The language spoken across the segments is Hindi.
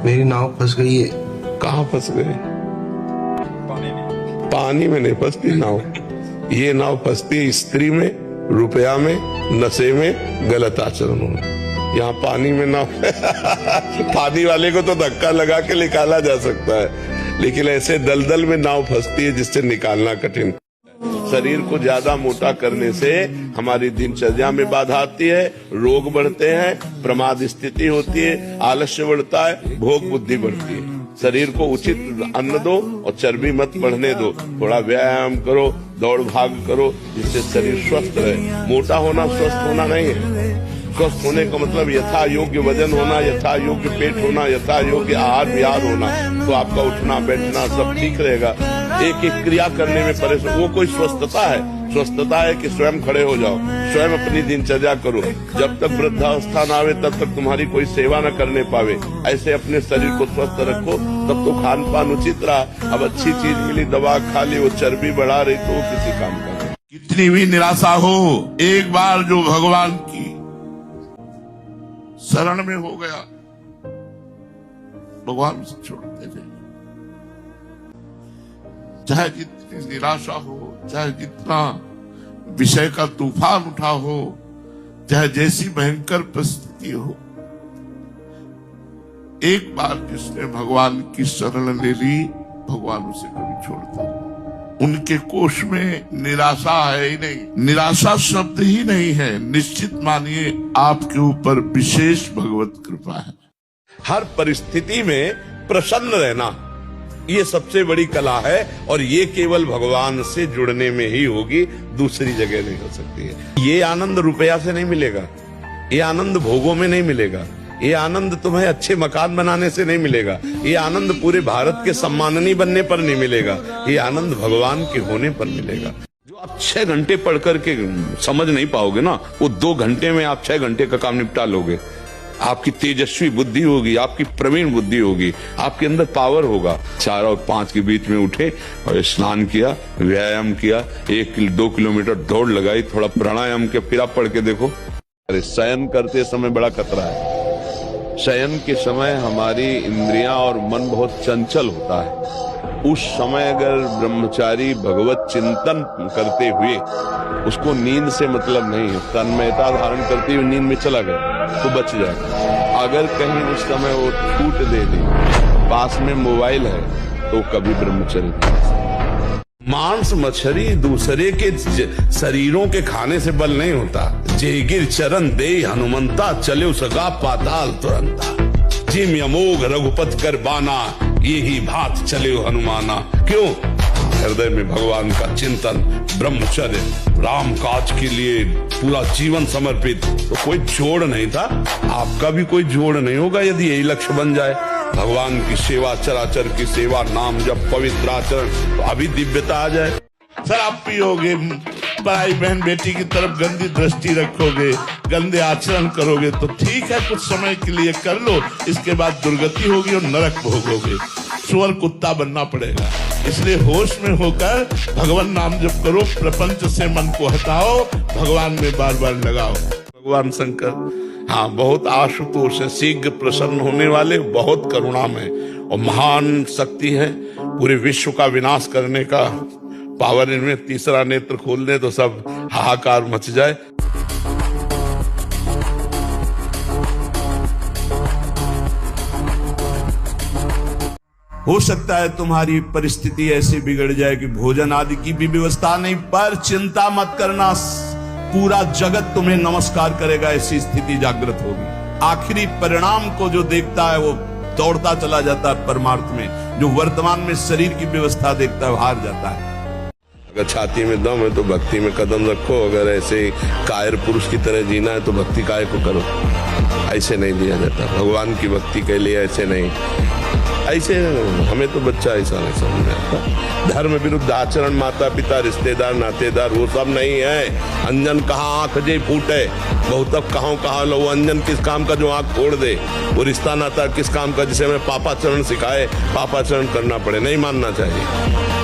मेरी नाव फंस गई है। कहाँ फंस गए? पानी में नहीं फंसती नाव। ये नाव फंसती है स्त्री में, रुपया में, नशे में, गलत आचरणों में। यहाँ पानी में नाव पानी वाले को तो धक्का लगा के निकाला जा सकता है, लेकिन ऐसे दलदल में नाव फंसती है जिससे निकालना कठिन। शरीर को ज्यादा मोटा करने से हमारी दिनचर्या में बाधा आती है, रोग बढ़ते हैं, प्रमाद स्थिति होती है, आलस्य बढ़ता है, भोग बुद्धि बढ़ती है। शरीर को उचित अन्न दो और चर्बी मत बढ़ने दो। थोड़ा व्यायाम करो, दौड़ भाग करो, जिससे शरीर स्वस्थ रहे। मोटा होना स्वस्थ होना नहीं है। स्वस्थ होने का मतलब यथा योग्य वजन होना, यथा योग्य पेट होना, यथा योग्य आहार विहार होना, तो आपका उठना बैठना सब ठीक रहेगा। एक एक क्रिया करने में परेशान, वो कोई स्वस्थता है? स्वस्थता है कि स्वयं खड़े हो जाओ, स्वयं अपनी दिनचर्या करो। जब तक वृद्धावस्था न आवे तब तक तुम्हारी कोई सेवा न करने पावे। ऐसे अपने शरीर को स्वस्थ रखो, तब तो खान पान उचित रहा। अब अच्छी चीज मिली, दवा खा ली, वो चर्बी बढ़ा रही तो वो किसी काम का नहीं। कितनी भी निराशा हो, एक बार जो भगवान की शरण में हो गया, भगवान से छोड़ते थे। चाहे जितनी निराशा हो, चाहे जितना विषय का तूफान उठा हो, चाहे जैसी भयंकर परिस्थिति हो, एक बार जिसने भगवान की शरण ले ली, भगवान उसे कभी छोड़ता नहीं। उनके कोश में निराशा है ही नहीं, निराशा शब्द ही नहीं है। निश्चित मानिए आपके ऊपर विशेष भगवत कृपा है। हर परिस्थिति में प्रसन्न रहना, ये सबसे बड़ी कला है, और ये केवल भगवान से जुड़ने में ही होगी, दूसरी जगह नहीं हो सकती है। ये आनंद रुपया से नहीं मिलेगा, ये आनंद भोगों में नहीं मिलेगा, ये आनंद तुम्हें अच्छे मकान बनाने से नहीं मिलेगा, ये आनंद पूरे भारत के सम्माननीय बनने पर नहीं मिलेगा, ये आनंद भगवान के होने पर मिलेगा। जो आप 6 घंटे पढ़ करके समझ नहीं पाओगे ना, वो 2 घंटे में आप 6 घंटे का काम निपटा लोगे। आपकी तेजस्वी बुद्धि होगी, आपकी प्रवीण बुद्धि होगी, आपके अंदर पावर होगा। 4 और 5 के बीच में उठे और स्नान किया, व्यायाम किया, 1-2 किलोमीटर दौड़ लगाई, थोड़ा प्राणायाम किया, फिर आप पढ़ के देखो। अरे शयन करते समय बड़ा खतरा है। शयन के समय हमारी इंद्रियां और मन बहुत चंचल होता है। उस समय अगर ब्रह्मचारी भगवत चिंतन करते हुए, उसको नींद से मतलब नहीं है, तन्मयता धारण करते हुए नींद में चला गया तो बच जाए। अगर कहीं उस समय वो छूट दे दी, पास में मोबाइल है, तो कभी ब्रह्मचर्य। मांस मछली दूसरे के शरीरों के खाने से बल नहीं होता। जेगिर चरण दे हनुमंता, चले सगा पाताल तुरंता। जिम यमोग रघुपत कर बाना, यही भात चले हनुमाना। क्यों? हृदय में भगवान का चिंतन, ब्रह्मचर्य, राम काज के लिए पूरा जीवन समर्पित। तो कोई जोड़ नहीं था, आपका भी कोई जोड़ नहीं होगा यदि यही लक्ष्य बन जाए। भगवान की सेवा, चराचर की सेवा, नाम जब, पवित्र आचरण, तो अभी दिव्यता आ जाए। शराब पियोगे, पराई बहन बेटी की तरफ गंदी दृष्टि रखोगे, गंदे आचरण करोगे, तो ठीक है, कुछ समय के लिए कर लो, इसके बाद दुर्गति होगी और नरक भोगोगे। सुअर कुत्ता बनना पड़ेगा। इसलिए होश में होकर भगवान नाम जप करो, प्रपंच से मन को हटाओ, भगवान में बार बार लगाओ। भगवान शंकर हाँ बहुत आशुतोष है, शीघ्र प्रसन्न होने वाले, बहुत करुणामय और महान शक्ति है। पूरे विश्व का विनाश करने का पावर इनमें। तीसरा नेत्र खोल दे तो सब हाहाकार मच जाए। हो सकता है तुम्हारी परिस्थिति ऐसी बिगड़ जाए कि भोजन आदि की भी व्यवस्था नहीं, पर चिंता मत करना, पूरा जगत तुम्हें नमस्कार करेगा। ऐसी स्थिति जागृत होगी। आखिरी परिणाम को जो देखता है वो दौड़ता चला जाता है परमार्थ में। जो वर्तमान में शरीर की व्यवस्था देखता है हार जाता है। अगर छाती में दम है तो भक्ति में कदम रखो। अगर ऐसे कायर पुरुष की तरह जीना है तो भक्ति काय को करो। ऐसे नहीं दिया जाता भगवान की भक्ति के लिए, ऐसे नहीं। ऐसे हमें तो बच्चा ऐसा नहीं समझ में आता। धर्म विरुद्ध आचरण, माता पिता, रिश्तेदार, नातेदार, वो सब नहीं है। अंजन कहाँ आंख जे फूटे, बहुत अब कहाँ लो। अंजन किस काम का जो आंख फोड़ दे। वो रिश्ता नाता किस काम का जिसे हमें पापाचरण सिखाए, पापाचरण करना पड़े, नहीं मानना चाहिए।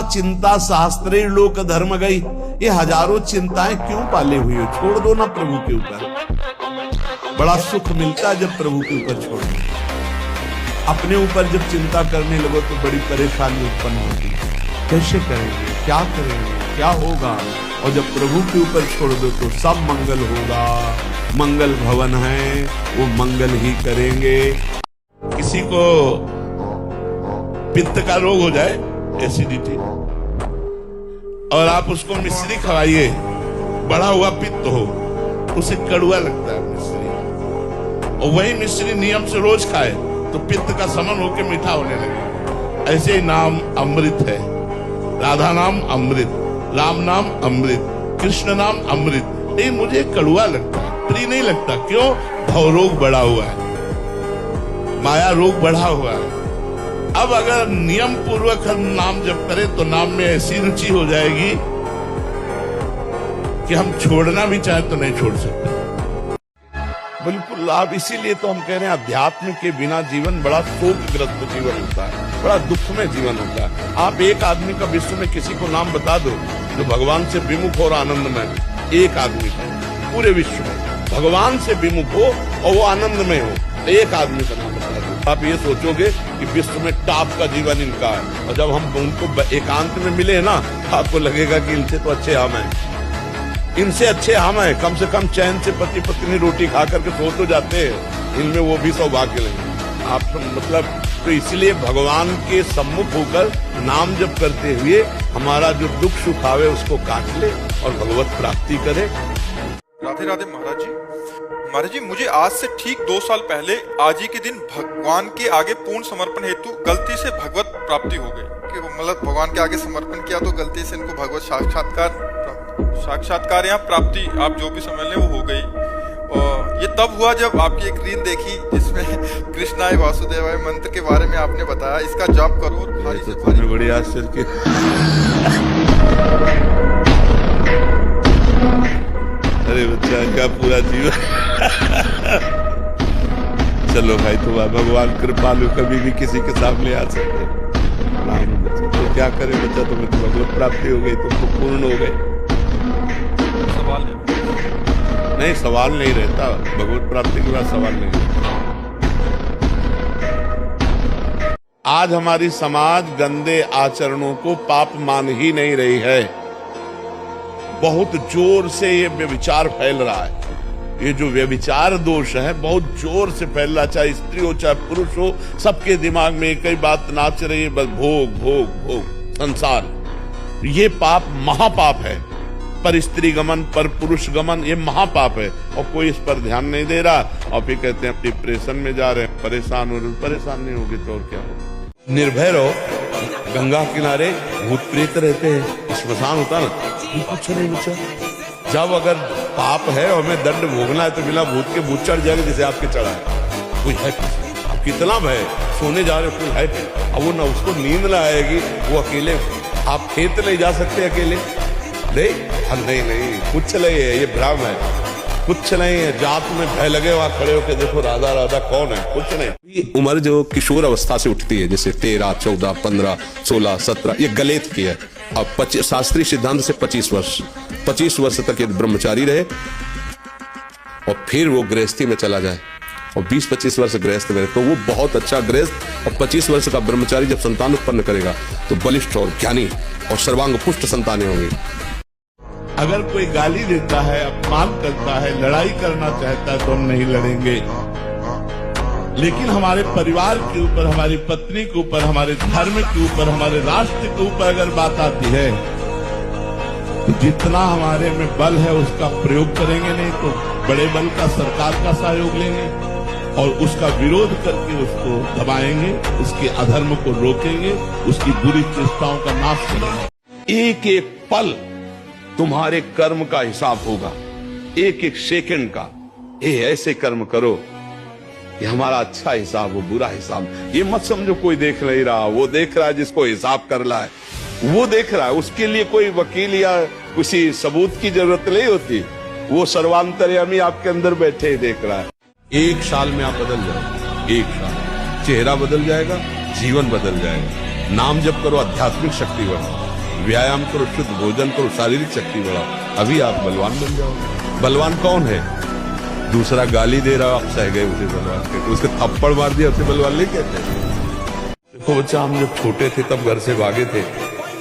चिंता शास्त्रे लोक धर्म गई। ये हजारों चिंताएं क्यों पाले हुई हो? छोड़ दो ना प्रभु के ऊपर। बड़ा सुख मिलता है जब प्रभु के ऊपर छोड़ दो। अपने ऊपर जब चिंता करने लगो तो बड़ी परेशानी उत्पन्न होती है। कैसे करेंगे, क्या करेंगे, क्या होगा? और जब प्रभु के ऊपर छोड़ दो तो सब मंगल होगा। मंगल भवन है, वो मंगल ही करेंगे। किसी को पित्त का रोग हो जाए, एसिडिटी, और आप उसको मिश्री खवाइए, बढ़ा हुआ पित्त हो, उसे कड़वा लगता है मिश्री, और वही मिश्री नियम से रोज खाए तो पित्त का समन होकर मीठा होने लगे। ऐसे ही नाम अमृत है। राधा नाम अमृत, राम नाम अमृत, कृष्ण नाम अमृत। ये मुझे कड़वा लगता है, प्रिय नहीं लगता। क्यों? भव रोग बढ़ा हुआ है, माया रोग बढ़ा हुआ है। अब अगर नियम पूर्वक हम नाम जप करें तो नाम में ऐसी रुचि हो जाएगी कि हम छोड़ना भी चाहे तो नहीं छोड़ सकते। बिल्कुल। आप इसीलिए तो हम कह रहे हैं अध्यात्म के बिना जीवन बड़ा शोकग्रस्त जीवन होता है, बड़ा दुखमय जीवन होता है। आप एक आदमी का विश्व में किसी को नाम बता दो जो भगवान से विमुख और आनंदमय, एक आदमी का पूरे विश्व में भगवान से विमुख हो और वो आनंदमय हो, एक आदमी का नाम बता दो। आप ये सोचोगे कि विश्व में टॉप का जीवन इनका है, और जब हम उनको एकांत में मिले ना, आपको लगेगा कि इनसे तो अच्छे हम हैं, इनसे अच्छे हम हैं। कम से कम चैन से पति पत्नी रोटी खा करके सो तो जाते हैं, इनमें वो भी सौभाग्य नहीं। आप मतलब तो इसलिए भगवान के सम्मुख होकर नाम जप करते हुए हमारा जो दुख सुख आवे उसको काट ले और भगवत प्राप्ति करे। राधे राधे महाराज जी। महाराज जी, मुझे आज से ठीक 2 साल पहले आज ही के दिन भगवान के आगे पूर्ण समर्पण हेतु गलती से भगवत प्राप्ति हो गई। कि मतलब भगवान के आगे समर्पण किया तो गलती से इनको भगवत साक्षात्कार या प्राप्ति, आप जो भी समझ लें, वो हो गई। और ये तब हुआ जब आपकी एक रील देखी जिसमें कृष्णाय वासुदेवाय मंत्र के बारे में आपने बताया, इसका जाप करो और भारी से भारी। बड़ी आश्चर्य की अरे बच्चा का पूरा जीवन चलो भाई, तो भगवान कृपालु, कभी भी किसी के सामने आ सकते। तो क्या करे बच्चा, तुम्हें तो भगवत प्राप्ति हो गई, तुम तो पूर्ण हो गए। सवाल नहीं, सवाल नहीं रहता भगवत प्राप्ति के बाद, सवाल नहीं रहता। आज हमारी समाज गंदे आचरणों को पाप मान ही नहीं रही है। बहुत जोर से ये व्यभिचार फैल रहा है। ये जो व्यभिचार दोष है बहुत जोर से फैल रहा, चाहे स्त्री हो चाहे पुरुष हो, सबके दिमाग में एक ही बात नाच रही है, बस भोग भोग भोग, संसार। ये पाप महापाप है। पर स्त्री गमन, पर पुरुष गमन, ये महापाप है, और कोई इस पर ध्यान नहीं दे रहा। और फिर कहते हैं डिप्रेशन में जा रहे हैं, परेशान हो रहे। परेशान नहीं होगे तो और क्या हो। निर्भय रहो, गंगा किनारे भूत प्रेत रहते हैं, स्मशान होता ना, कुछ नहीं बचा। जब अगर पाप है और हमें दंड भोगना है तो बिना भूत के भूत चढ़ जाएंगे, जैसे आपके चढ़ा है। कोई है अब कितना भय, सोने जा रहे हो, कोई है। अब वो ना उसको नींद ना आएगी, वो अकेले, आप खेत नहीं जा सकते अकेले, नहीं नहीं, कुछ नहीं है, ये भ्रम है, कुछ नहीं है। जात में भय लगे वहां खड़े होकर देखो राधा राधा कौन है, कुछ नहीं। उम्र जो किशोर अवस्था से उठती है, जैसे 13, 14, 15, 16, 17, ये गलेत की है। अब शास्त्रीय सिद्धांत से 25 वर्ष तक ये ब्रह्मचारी रहे और फिर वो गृहस्थी में चला जाए, और 20-25 वर्ष गृहस्थ में, तो वो बहुत अच्छा गृहस्थ। और 25 वर्ष का ब्रह्मचारी जब संतान उत्पन्न करेगा तो बलिष्ठ और ज्ञानी और सर्वांग पुष्ट संतानें होंगी। अगर कोई गाली देता है, अपमान करता है, लड़ाई करना चाहता है तो हम नहीं लड़ेंगे। लेकिन हमारे परिवार के ऊपर, हमारी पत्नी के ऊपर, हमारे धर्म के ऊपर, हमारे राष्ट्र के ऊपर अगर बात आती है तो जितना हमारे में बल है उसका प्रयोग करेंगे, नहीं तो बड़े बल का, सरकार का सहयोग लेंगे और उसका विरोध करके उसको दबाएंगे, उसके अधर्म को रोकेंगे, उसकी बुरी चेष्टाओं का नाश करेंगे। एक एक पल तुम्हारे कर्म का हिसाब होगा, एक एक सेकंड का। ये ऐसे कर्म करो कि हमारा अच्छा हिसाब हो, बुरा हिसाब। ये मत समझो कोई देख नहीं रहा, वो देख रहा है, जिसको हिसाब करना है वो देख रहा है। उसके लिए कोई वकील या किसी सबूत की जरूरत नहीं होती, वो सर्वांतर्यामी आपके अंदर बैठे ही देख रहा है। एक साल में आप बदल जाओ, एक साल, चेहरा बदल जाएगा, जीवन बदल जाएगा। नाम जप करो, आध्यात्मिक शक्ति बढ़ाओ, व्यायाम करो, शुद्ध भोजन करो, शारीरिक शक्ति बढ़ाओ, अभी आप बलवान बन जाओगे। बलवान कौन है? दूसरा गाली दे रहा, आप सह गए उसे बलवान के, तो उसके थप्पड़ मार दिया, उसे बलवान नहीं कहते। देखो बच्चा, हम जब छोटे थे तब घर से भागे थे,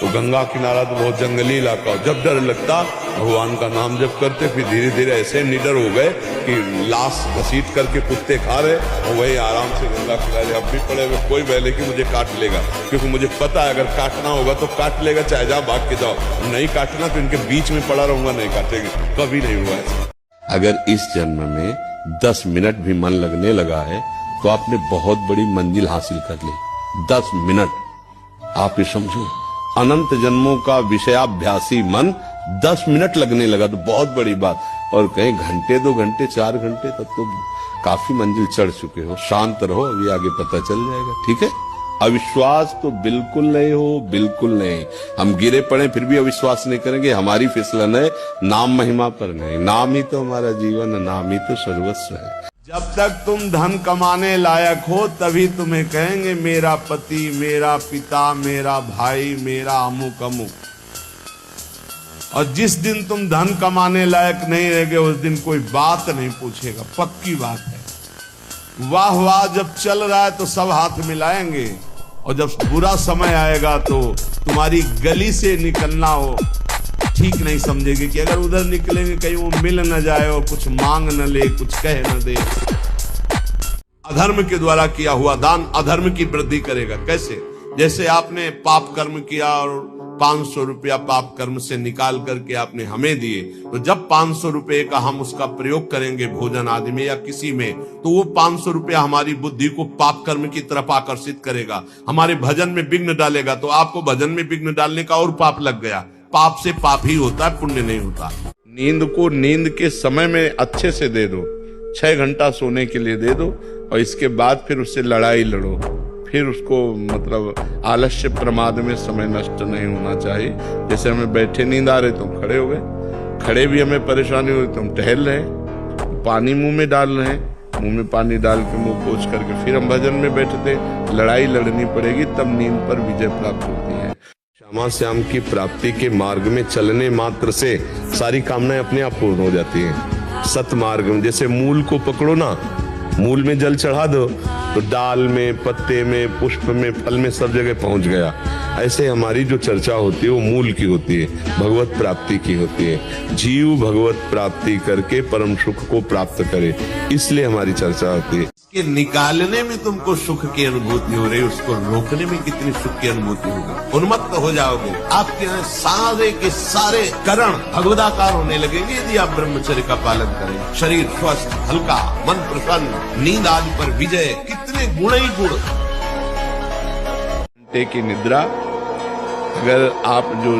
तो गंगा किनारा तो बहुत जंगली इलाका, जब डर लगता भगवान का नाम जब करते, फिर धीरे धीरे ऐसे निडर हो गए कि लाश घसीट करके कुत्ते खा रहे और वही आराम से गंगा किनारे अब भी पड़े हुए, कोई पहले कि मुझे काट लेगा, क्योंकि मुझे पता है अगर काटना होगा तो काट लेगा, चाहे जाओ भाग के जाओ, नहीं काटना तो इनके बीच में पड़ा रहूंगा, नहीं काटेंगे। कभी नहीं हुआ ऐसा। अगर इस जन्म में 10 मिनट भी मन लगने लगा है तो आपने बहुत बड़ी मंजिल हासिल कर ली। 10 मिनट आप ये समझो, अनंत जन्मों का विषयाभ्यासी मन 10 मिनट लगने लगा तो बहुत बड़ी बात, और कहीं घंटे 2 घंटे 4 घंटे तक तो काफी मंजिल चढ़ चुके हो। शांत रहो, अभी आगे पता चल जाएगा, ठीक है। अविश्वास तो बिल्कुल नहीं हो, बिल्कुल नहीं। हम गिरे पड़े फिर भी अविश्वास नहीं करेंगे, हमारी फिसलन है नाम महिमा पर नहीं। नाम ही तो हमारा जीवन है, नाम ही तो सर्वस्व है। जब तक तुम धन कमाने लायक हो तभी तुम्हें कहेंगे मेरा पति, मेरा पिता, मेरा भाई, मेरा अमुक अमुक। और जिस दिन तुम धन कमाने लायक नहीं रहोगे उस दिन कोई बात नहीं पूछेगा, पक्की बात है। वाह वाह जब चल रहा है तो सब हाथ मिलाएंगे, और जब बुरा समय आएगा तो तुम्हारी गली से निकलना हो ठीक नहीं समझेगी कि अगर उधर निकलेंगे कहीं वो मिल न जाए और कुछ मांग न ले, कुछ कह न दे। अधर्म के द्वारा किया हुआ दान अधर्म की वृद्धि करेगा। कैसे? जैसे आपने पाप कर्म किया और 500 रुपया पाप कर्म से निकाल करके आपने हमें दिए, तो जब 500 रुपए का हम उसका प्रयोग करेंगे भोजन आदि में या किसी में, तो वो 500 रुपया हमारी बुद्धि को पाप कर्म की तरफ आकर्षित करेगा, हमारे भजन में विघ्न डालेगा। तो आपको भजन में विघ्न डालने का और पाप लग गया। पाप से पाप ही होता है, पुण्य नहीं होता। नींद को नींद के समय में अच्छे से दे दो, 6 घंटा सोने के लिए दे दो, और इसके बाद फिर उससे लड़ाई लड़ो। फिर उसको मतलब आलस्य प्रमाद में समय नष्ट नहीं होना चाहिए। जैसे हमें बैठे नींद आ रही तो हम खड़े हो गए, खड़े भी हमें परेशानी हुई तो हम टहल रहे, पानी मुंह में डाल रहे हैं, मुंह में पानी डाल के मुंह पोंछ करके फिर हम भजन में बैठते। लड़ाई लड़नी पड़ेगी तब नींद पर विजय प्राप्त होती है। श्यामा श्याम की प्राप्ति के मार्ग में चलने मात्र से सारी कामनाएं अपने आप पूर्ण हो जाती हैं। सतमार्ग में जैसे मूल को पकड़ो ना, मूल में जल चढ़ा दो तो डाल में, पत्ते में, पुष्प में, फल में सब जगह पहुंच गया। ऐसे हमारी जो चर्चा होती है वो मूल की होती है, भगवत प्राप्ति की होती है। जीव भगवत प्राप्ति करके परम सुख को प्राप्त करे, इसलिए हमारी चर्चा होती है। कि निकालने में तुमको सुख की अनुभूति हो रही, उसको रोकने में कितनी सुख की अनुभूति होगी। उन्मत्त हो जाओगे, आपके सारे के सारे करण भगवदाकार होने लगेंगे यदि आप ब्रह्मचर्य का पालन करें। शरीर स्वस्थ, हल्का, मन प्रसन्न, नींद आदि पर विजय, कितने गुण ही गुण। घंटे की निद्रा, अगर आप जो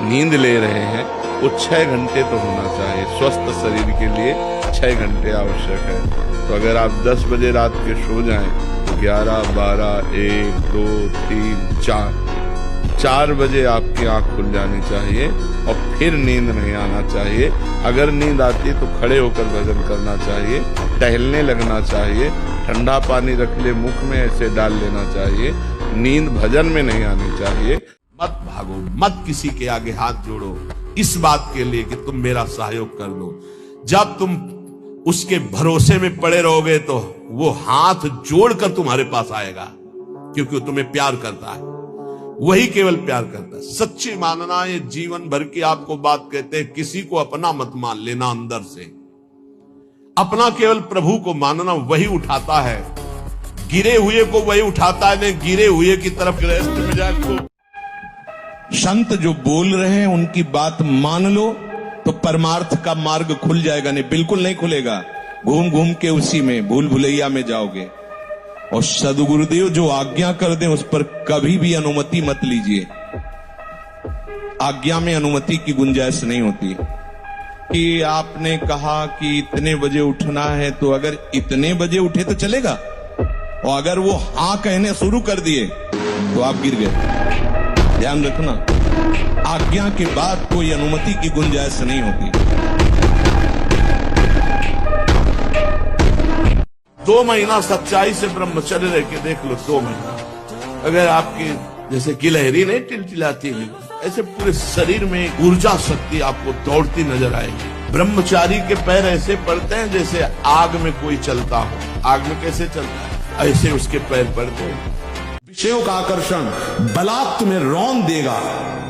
नींद ले रहे हैं वो 6 घंटे तो होना चाहिए। स्वस्थ शरीर के लिए 6 घंटे आवश्यक है। तो अगर आप 10 बजे रात के सो जाएं तो 11, 12, 1, 2, 3, 4 बजे आपकी आंख खुल जानी चाहिए और फिर नींद नहीं आना चाहिए। अगर नींद आती है तो खड़े होकर भजन करना चाहिए, टहलने लगना चाहिए, ठंडा पानी रख ले मुख में ऐसे डाल लेना चाहिए। नींद भजन में नहीं आनी चाहिए। मत भागो, मत किसी के आगे हाथ जोड़ो इस बात के लिए कि तुम मेरा सहयोग कर दो। जब तुम उसके भरोसे में पड़े रहोगे तो वो हाथ जोड़कर तुम्हारे पास आएगा, क्योंकि वो तुम्हें प्यार करता है, वही केवल प्यार करता है। सच्ची मानना, ये जीवन भर की आपको बात कहते हैं, किसी को अपना मत मान लेना। अंदर से अपना केवल प्रभु को मानना, वही उठाता है। गिरे हुए को वही उठाता है, नहीं गिरे हुए की तरफ गृहस्थ मिजाज को। संत जो बोल रहे हैं उनकी बात मान लो तो परमार्थ का मार्ग खुल जाएगा, नहीं बिल्कुल नहीं खुलेगा। घूम घूम के उसी में भूल भुलैया में जाओगे। और सदगुरुदेव जो आज्ञा कर दें उस पर कभी भी अनुमति मत लीजिए। आज्ञा में अनुमति की गुंजाइश नहीं होती। कि आपने कहा कि इतने बजे उठना है, तो अगर इतने बजे उठे तो चलेगा, और अगर वो हाँ कहने शुरू कर दिए तो आप गिर गए। ध्यान रखना, आज्ञा के बाद कोई अनुमति की गुंजाइश नहीं होती। 2 महीना सच्चाई से ब्रह्मचर्य रह के देख लो। 2 महीना अगर आपकी जैसे गिलहरी नहीं टिलटिलाती है, ऐसे पूरे शरीर में ऊर्जा शक्ति आपको दौड़ती नजर आएगी। ब्रह्मचारी के पैर ऐसे पड़ते हैं जैसे आग में कोई चलता हो। आग में कैसे चलता है, ऐसे उसके पैर पड़ते हैं। विषयों का आकर्षण बलात् तुम्हें रौंद देगा,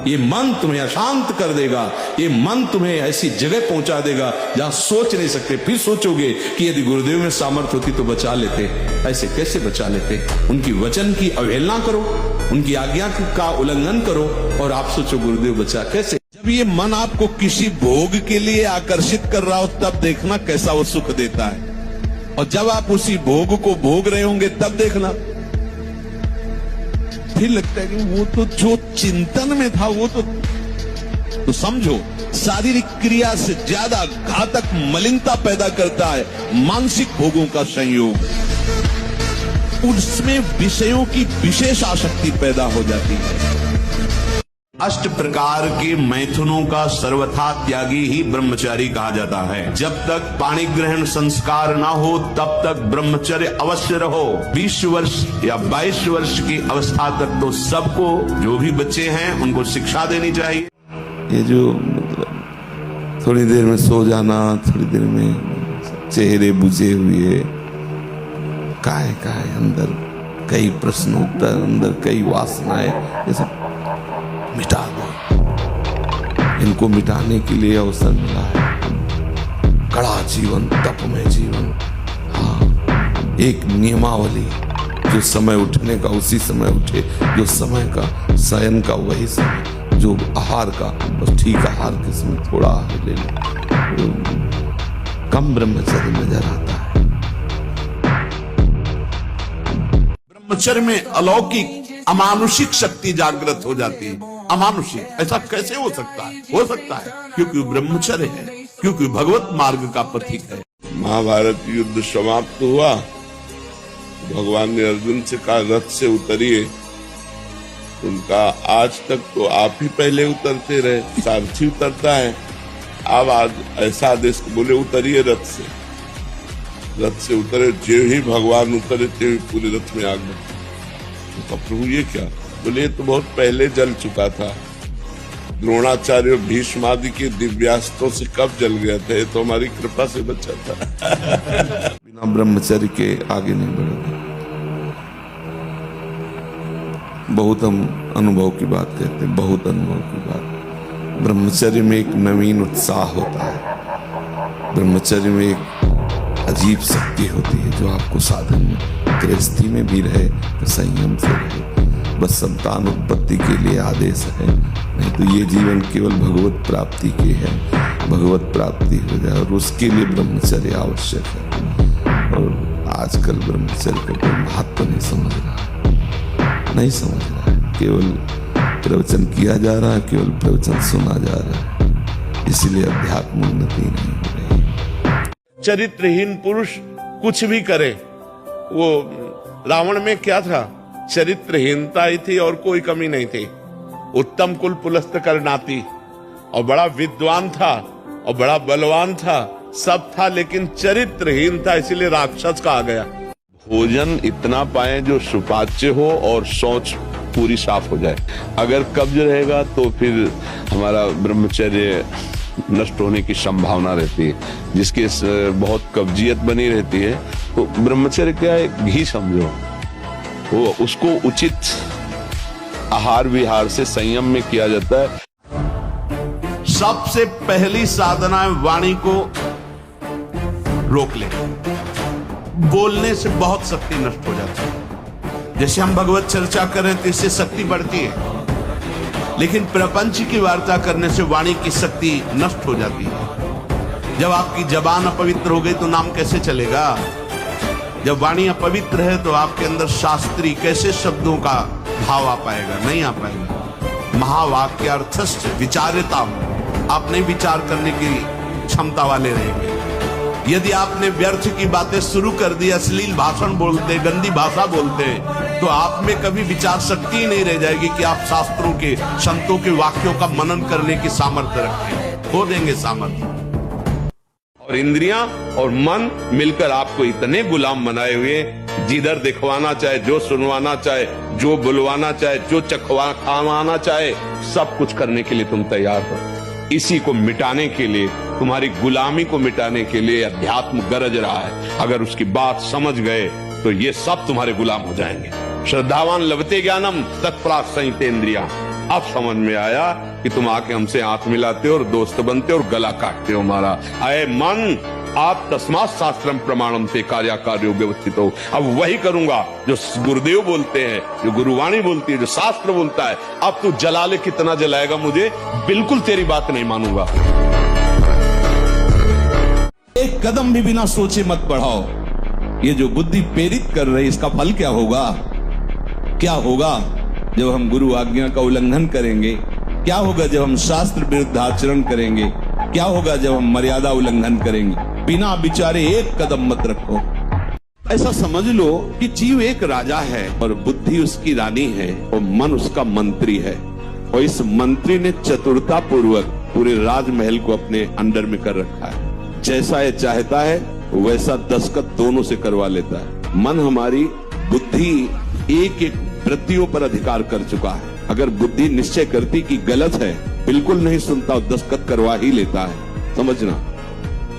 ये मन तुम्हें अशांत कर देगा, ये मन तुम्हें ऐसी जगह पहुंचा देगा जहां सोच नहीं सकते। फिर सोचोगे कि यदि गुरुदेव में सामर्थ्य होती तो बचा लेते। ऐसे कैसे बचा लेते? उनकी वचन की अवहेलना करो, उनकी आज्ञा का उल्लंघन करो और आप सोचो गुरुदेव बचा कैसे। जब ये मन आपको किसी भोग के लिए आकर्षित कर रहा हो तब देखना कैसा वो सुख देता है, और जब आप उसी भोग को भोग रहे होंगे तब देखना फिर लगता है कि वो तो जो चिंतन में था वो तो समझो शारीरिक क्रिया से ज्यादा घातक मलिनता पैदा करता है मानसिक भोगों का संयोग। उसमें विषयों की विशेष आसक्ति पैदा हो जाती है। अष्ट प्रकार के मैथुनों का सर्वथा त्यागी ही ब्रह्मचारी कहा जाता है। जब तक पाणी ग्रहण संस्कार ना हो तब तक ब्रह्मचर्य अवश्य रहो। 20 वर्ष या 22 वर्ष की अवस्था तक तो सबको, जो भी बच्चे हैं उनको शिक्षा देनी चाहिए। ये जो मतलब थोड़ी देर में सो जाना, थोड़ी देर में चेहरे बुझे हुए, काय अंदर कई प्रश्न उत्तर, अंदर कई वासनाएं, ये सब मिटा दो। इनको मिटाने के लिए अवसर मिला है। कड़ा जीवन, तपमय जीवन। हाँ, एक नियमावली, जो समय उठने का उसी समय उठे, जो समय का शयन का वही समय, जो आहार का बस ठीक आहार के समय थोड़ा आहार ले लो। कम ब्रह्मचर्य नजर आता है। ब्रह्मचर्य में अलौकिक अमानुषिक शक्ति जागृत हो जाती है। अमानुषिक ऐसा कैसे हो सकता है? हो सकता है क्योंकि ब्रह्मचर्य है, क्योंकि भगवत मार्ग का प्रतीक है। महाभारत युद्ध समाप्त हुआ, भगवान ने अर्जुन से कहा रथ से उतरिए। उनका आज तक तो आप ही पहले उतरते रहे, सारथी उतरता है, अब आज ऐसा आदेश बोले उतरिए रथ से। रथ से उतरे, जो ही भगवान उतरे थे पूरे रथ में आग लगी। तो प्रभु ये क्या? बोले ये तो बहुत पहले जल चुका था। द्रोणाचार्य और भीष्म आदि के दिव्यास्त्रों से कब जल गया था? ये तो हमारी कृपा से बचा था। बिना ब्रह्मचर्य के आगे नहीं बढ़ोगे। बहुत हम अनुभव की बात कहते हैं, बहुत अनुभव की बात। ब्रह्मचर्य में एक नवीन उत्साह होता है। ब्रह्मचर्य में एक अजीब शक्ति होती है जो आपको साधन में, गृहस्थी में भी रहे तो संयम से रहे। बस संतान उत्पत्ति के लिए आदेश है, नहीं तो ये जीवन केवल भगवत प्राप्ति के है। भगवत प्राप्ति हो जाए और उसके लिए ब्रह्मचर्य आवश्यक है। और आजकल ब्रह्मचर्य का कोई महत्व नहीं समझ रहा है, नहीं समझ रहा है। केवल प्रवचन किया जा रहा है, केवल प्रवचन सुना जा रहा है, इसीलिए अध्यात्म उन्नति नहीं हो रही। चरित्रहीन पुरुष कुछ भी करे। वो रावण में क्या था? चरित्रहीनता ही थी और कोई कमी नहीं थी। उत्तम कुल पुलस्त कर नाती, और बड़ा विद्वान था और बड़ा बलवान था, सब था, लेकिन चरित्रहीन था, इसीलिए राक्षस कहा गया। भोजन इतना पाए जो सुपाच्य हो और शौच पूरी साफ हो जाए। अगर कब्ज रहेगा तो फिर हमारा ब्रह्मचर्य नष्ट होने की संभावना रहती है। जिसके बहुत कब्जियत बनी रहती है तो ब्रह्मचर्य क्या है, घी समझो, वो उसको उचित आहार विहार से संयम में किया जाता है। सबसे पहली साधना है वाणी को रोक ले। बोलने से बहुत शक्ति नष्ट हो जाती है। जैसे हम भगवत चर्चा करें तो इससे शक्ति बढ़ती है, लेकिन प्रपंच की वार्ता करने से वाणी की शक्ति नष्ट हो जाती है। जब आपकी जबान अपवित्र हो गई तो नाम कैसे चलेगा? जब वाणी अपवित्र है तो आपके अंदर शास्त्री कैसे शब्दों का भाव आ पाएगा? नहीं आ पाएगा। महावाक्यार्थस्थ विचारिता, आप नहीं विचार करने की क्षमता वाले रहेंगे। यदि आपने व्यर्थ की बातें शुरू कर दी, अश्लील भाषण बोलते, गंदी भाषा बोलते, तो आप में कभी विचार शक्ति ही नहीं रह जाएगी कि आप शास्त्रों के, संतों के वाक्यों का मनन करने की सामर्थ्य रखें। खो देंगे सामर्थ्य। और इंद्रियां और मन मिलकर आपको इतने गुलाम बनाए हुए, जिधर दिखवाना चाहे, जो सुनवाना चाहे, जो बुलवाना चाहे, जो खावाना चाहे, सब कुछ करने के लिए तुम तैयार हो। इसी को मिटाने के लिए तुम्हारी गुलामी को मिटाने के लिए अध्यात्म गरज रहा है। अगर उसकी बात समझ गए तो ये सब तुम्हारे गुलाम हो जाएंगे। श्रद्धावान लभते ज्ञानम तत्परा संहितेन्द्रिया। अब समझ में आया कि तुम आके हमसे आंख मिलाते हो और दोस्त बनते हो और गला काटते हो हमारा। अय मन, आप तस्मात् शास्त्रम प्रमाणम से कार्याकार्यो व्यवस्थित हो। अब वही करूंगा जो गुरुदेव बोलते हैं, जो गुरुवाणी बोलती है, जो शास्त्र बोलता है। अब तू जला ले, कितना जलाएगा मुझे, बिल्कुल तेरी बात नहीं मानूंगा। एक कदम भी बिना सोचे मत बढ़ाओ। ये जो बुद्धि प्रेरित कर रही, इसका फल क्या होगा? क्या होगा जब हम गुरु आज्ञा का उल्लंघन करेंगे? क्या होगा जब हम शास्त्र विरुद्ध आचरण करेंगे? क्या होगा जब हम मर्यादा उल्लंघन करेंगे? बिना विचारे एक कदम मत रखो। ऐसा समझ लो कि जीव एक राजा है और बुद्धि उसकी रानी है और मन उसका मंत्री है। और इस मंत्री ने चतुरता पूर्वक पूरे राजमहल को अपने अंडर में कर रखा है। जैसा ये चाहता है वैसा दस्तखत दोनों से करवा लेता है। मन, हमारी बुद्धि एक एक वृत्तियों पर अधिकार कर चुका है। अगर बुद्धि निश्चय करती कि गलत है, बिल्कुल नहीं सुनता और दस्तखत करवा ही लेता है, समझना।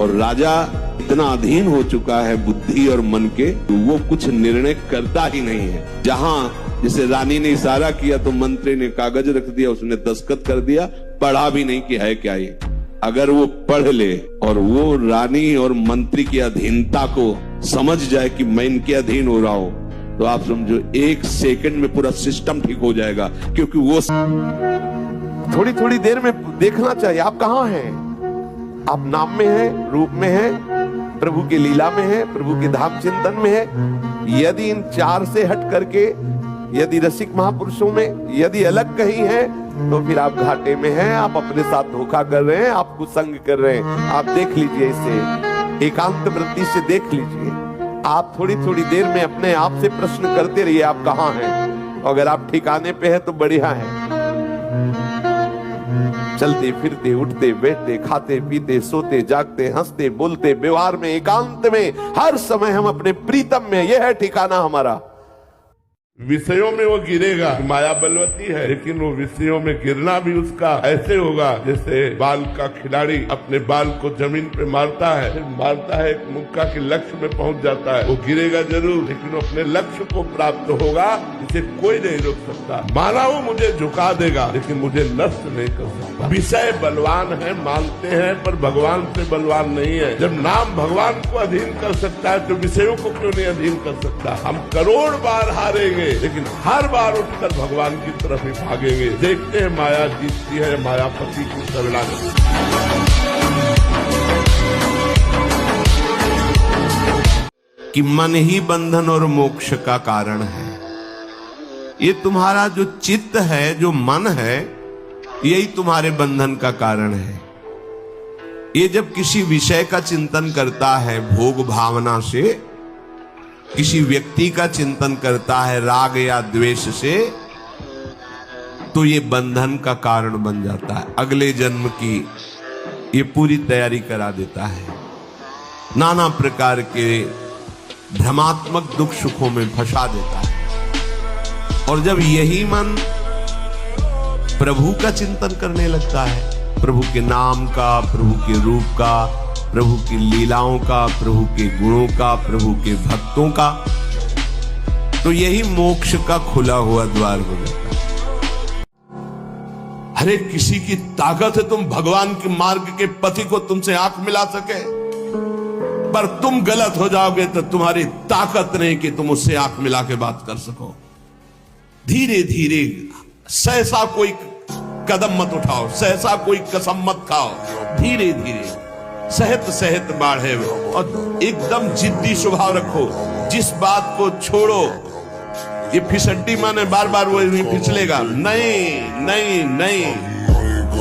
और राजा इतना अधीन हो चुका है बुद्धि और मन के, वो कुछ निर्णय करता ही नहीं है। जहां जैसे रानी ने इशारा किया तो मंत्री ने कागज रख दिया, उसने दस्तखत कर दिया, पढ़ा भी नहीं कि है क्या ये। अगर वो पढ़ ले और वो रानी और मंत्री की अधीनता को समझ जाए कि मैं इनके अधीन हो रहा हूं, तो आप समझो एक सेकंड में पूरा सिस्टम ठीक हो जाएगा। क्योंकि वो थोड़ी थोड़ी देर में देखना चाहिए आप कहां हैं। आप नाम में हैं, रूप में हैं, प्रभु की लीला में हैं, प्रभु के धाम चिंतन में हैं। यदि इन चार से हट करके, यदि रसिक महापुरुषों में यदि अलग कहीं है, तो फिर आप घाटे में हैं। आप अपने साथ धोखा कर रहे हैं, आप कुसंग कर रहे हैं। आप देख लीजिए, इसे एकांत वृत्ति से देख लीजिए। आप थोड़ी थोड़ी देर में अपने आप से प्रश्न करते रहिए, आप कहां हैं। अगर आप ठिकाने पे हैं तो बढ़िया है। चलते फिरते, उठते बैठते, खाते पीते, सोते जागते, हंसते बोलते, व्यवहार में, एकांत में, हर समय हम अपने प्रीतम में, यह है ठिकाना हमारा। विषयों में वो गिरेगा, माया बलवती है, लेकिन वो विषयों में गिरना भी उसका ऐसे होगा जैसे बाल का खिलाड़ी अपने बाल को जमीन पे मारता है, फिर मारता है, एक मुक्का के लक्ष्य में पहुंच जाता है। वो गिरेगा जरूर, लेकिन वो अपने लक्ष्य को प्राप्त होगा, इसे कोई नहीं रोक सकता। माना वो मुझे झुका देगा, लेकिन मुझे नष्ट नहीं कर सकता। विषय बलवान है, मानते हैं, पर भगवान से बलवान नहीं है। जब नाम भगवान को अधीन कर सकता है तो विषयों को क्यों नहीं अधीन कर सकता। हम करोड़ बार हारेंगे, लेकिन हर बार उठकर भगवान की तरफ ही भागेंगे। देखते हैं माया जीतती है, मायापति की शरणागति। कि मन ही बंधन और मोक्ष का कारण है। ये तुम्हारा जो चित्त है, जो मन है, यही तुम्हारे बंधन का कारण है। ये जब किसी विषय का चिंतन करता है भोग भावना से, किसी व्यक्ति का चिंतन करता है राग या द्वेष से, तो ये बंधन का कारण बन जाता है। अगले जन्म की ये पूरी तैयारी करा देता है। नाना प्रकार के भ्रमात्मक दुख सुखों में फंसा देता है। और जब यही मन प्रभु का चिंतन करने लगता है, प्रभु के नाम का, प्रभु के रूप का, प्रभु की लीलाओं का, प्रभु के गुणों का, प्रभु के भक्तों का, तो यही मोक्ष का खुला हुआ द्वार हो जाता है। अरे किसी की ताकत है तुम भगवान के मार्ग के पति को तुमसे आंख मिला सके, पर तुम गलत हो जाओगे तो तुम्हारी ताकत नहीं कि तुम उससे आंख मिला के बात कर सको। धीरे धीरे, सहसा कोई कदम मत उठाओ, सहसा कोई कसम मत खाओ। धीरे धीरे सहत सहत बाढ़े और एकदम जिद्दी स्वभाव रखो। जिस बात को छोड़ो, ये फिसड्डी माने बार बार वो फिसलेगा, नहीं नहीं नहीं,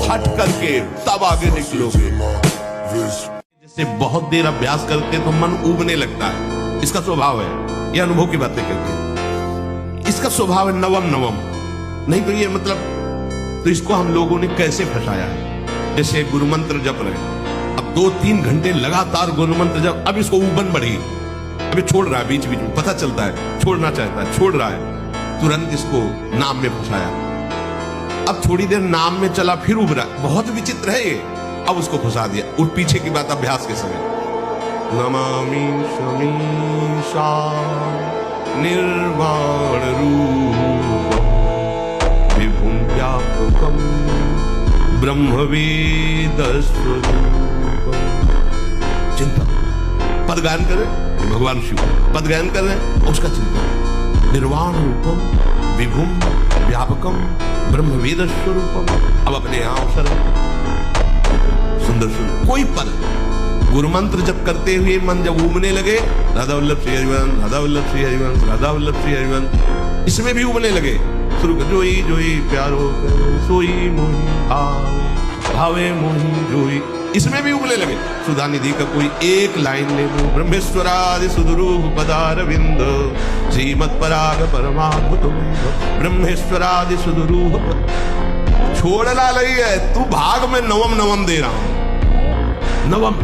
हट करके तब आगे निकलोगे। जैसे बहुत देर अभ्यास करते तो मन उबने लगता है, इसका स्वभाव है। ये अनुभव की बातें करते हैं, इसका स्वभाव है नवम नवम। नहीं तो ये मतलब, तो इसको हम लोगों ने कैसे फंसाया है। जैसे गुरु मंत्र जप रहे, अब 2-3 घंटे लगातार गुरु मंत्र जप, अब इसको उबन बढ़ी, अभी छोड़ रहा है, बीच बीच में पता चलता है छोड़ना चाहता है, छोड़ रहा है, तुरंत इसको नाम में फंसाया। अब थोड़ी देर नाम में चला, फिर उभरा। बहुत विचित्र है ये। अब उसको फंसा दिया। उस पीछे की बात अभ्यास के समय। नमामि शमीशा निर्वाण रूपम विभुम व्यापकम ब्रह्मवेद स्वरूपम। चिंतन, पद गायन कर रहे भगवान शिव, पद गायन कर रहे हैं, उसका चिंतन। निर्वाण रूपम विभुम व्यापकम ब्रह्मवेद स्वरूपम। अब अपने यहां अवसर है, सुंदर सुंदर कोई पद गुरु मंत्र जब करते हुए मन जब उबने लगे, राधा वल्लभ श्री हरिवंश, राधा वल्लभ श्री हरिवंश, राधा वल्लभ श्री हरिवंश, इसमें भी उबने लगे। शुरू कर जोई जोई प्यारो सोई मोही भावे भावे मोही जोई, इसमें भी उबने लगे। सुधा निधि का कोई एक लाइन ले लो। ब्रह्मेश्वरादि सुदरूप पदारविंद श्रीमत् पराग परमाद्भुत ब्रह्मेश्वरादि सुदरूप। छोड़ना नहीं है, तू भाग में नवम नवम दे रहा हूं, नवम।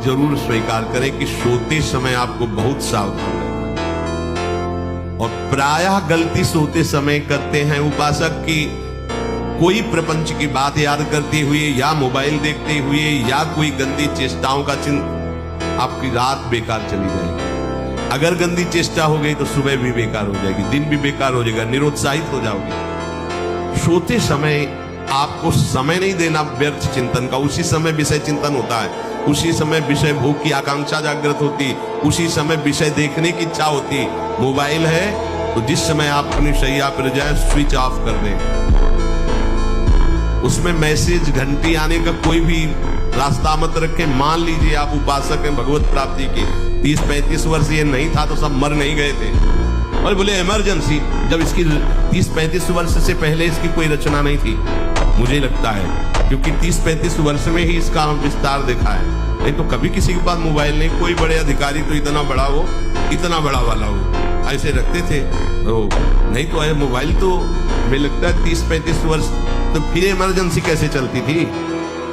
जरूर स्वीकार करें कि सोते समय आपको बहुत सावधान रहना है। और प्रायः गलती सोते समय करते हैं उपासक की, कोई प्रपंच की बात याद करते हुए या मोबाइल देखते हुए या कोई गंदी चेष्टाओं का चिंतन, आपकी रात बेकार चली जाएगी। अगर गंदी चेष्टा हो गई तो सुबह भी बेकार हो जाएगी, दिन भी बेकार हो जाएगा, निरुत्साहित हो जाओगे। सोते समय आपको समय नहीं देना व्यर्थ चिंतन का। उसी समय विषय चिंतन होता है, उसी समय विषय भोग की आकांक्षा जागृत होती, उसी समय विषय देखने की इच्छा होती। मोबाइल है तो जिस समय आप अपनी शैया पर जाए स्विच ऑफ कर दें। उसमें मैसेज घंटी आने का कोई भी रास्ता मत रखें। मान लीजिए आप उपासक हैं भगवत प्राप्ति के, 30-35 वर्ष ये नहीं था तो सब मर नहीं गए थे। और बोले इमरजेंसी, जब इसकी 30-35 वर्ष से पहले इसकी कोई रचना नहीं थी, मुझे लगता है, क्योंकि 30-35 वर्ष में ही इसका विस्तार देखा है। नहीं तो कभी किसी के पास मोबाइल नहीं। कोई बड़े अधिकारी तो इतना बड़ा हो, इतना बड़ा वाला हो, ऐसे रखते थे। तो नहीं तो है मोबाइल तो मुझे लगता है 30-35 वर्ष। तो फिर इमरजेंसी कैसे चलती थी,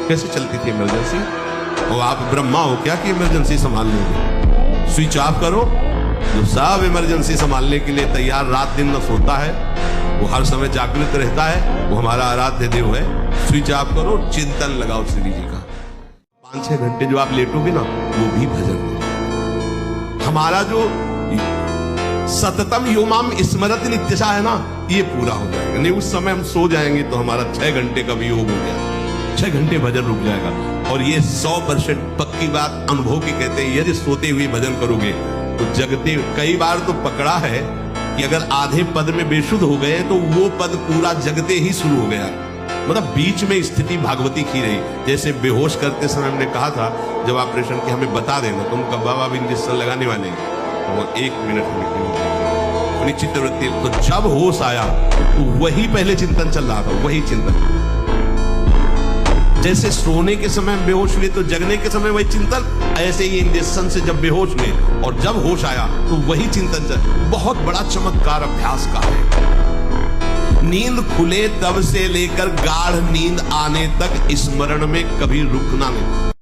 कैसे चलती थी इमरजेंसी? और आप ब्रह्मा हो क्या कि इमरजेंसी संभाल लोगे? स्विच ऑफ करो। जो सब इमरजेंसी संभालने के लिए तैयार रात दिन न सोता है, वो हर समय जागृत रहता है, वो हमारा आराध्य देव है। स्विच ऑफ करो, चिंतन लगाओ श्री जी का। 5-6 घंटे जो आप लेटोगे ना, वो भी भजन होगा। हमारा जो सततम योमाम स्मरति नित्यशा है ना, ये पूरा हो जाएगा। नहीं उस समय हम सो जाएंगे तो हमारा 6 घंटे का भी योग हो गया, 6 घंटे भजन रुक जाएगा। और ये 100% पक्की बात अनुभव की कहते हैं। यदि सोते हुए भजन करोगे तो जगते, कई बार तो पकड़ा है कि अगर आधे पद में बेशुद्ध हो गए तो वो पद पूरा जगते ही शुरू हो गया। मतलब बीच में स्थिति भागवती की रही। जैसे बेहोश करते समय हमने कहा था जब ऑपरेशन की हमें बता देना, तुम कब बाबा भी इंजेक्शन लगाने वाले हैं, तो वो 1 मिनट में अपनी चित्तवृत्ति। तो जब होश आया तो वही पहले चिंतन चल रहा था, वही चिंतन। जैसे सोने के समय बेहोश हुए तो जगने के समय वही चिंतन, ऐसे ही इंजेक्शन से जब बेहोश हुए और जब होश आया तो वही चिंतन चल। बहुत बड़ा चमत्कार अभ्यास का है। नींद खुले तब से लेकर गाढ़ नींद आने तक स्मरण में कभी रुकना नहीं।